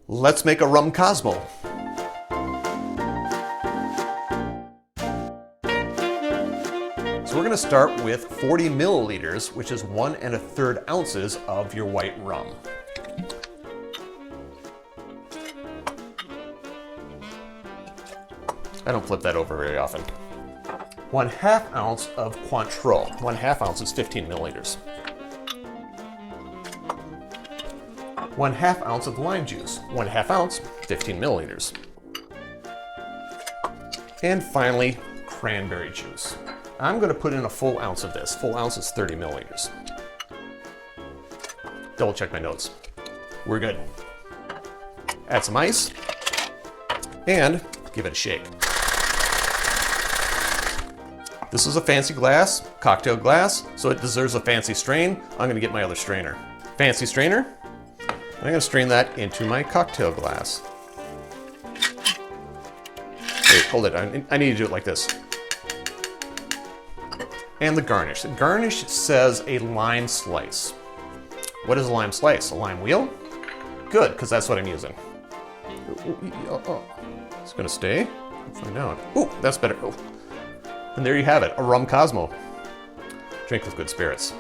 Let's make a Rum Cosmo. So we're going to start with 40 milliliters, which is 1 1/3 ounces of your white rum. I don't flip that over very often. 1/2 ounce of Cointreau. 1/2 ounce is 15 milliliters. 1/2 ounce of lime juice. 1/2 ounce, 15 milliliters. And finally, cranberry juice. I'm going to put in a full ounce of this. Full ounce is 30 milliliters. Double check my notes. We're good. Add some ice and give it a shake. This is a fancy glass, cocktail glass, so it deserves a fancy strain. I'm going to get my other strainer. Fancy strainer. I'm going to strain that into my cocktail glass. Wait, hold it. I need to do it like this. And the garnish. The garnish says a lime slice. What is a lime slice? A lime wheel? Good, because that's what I'm using. It's going to stay. I'll find out. Ooh, that's better. Oh. And there you have it, a Rum Cosmo. Drink with good spirits.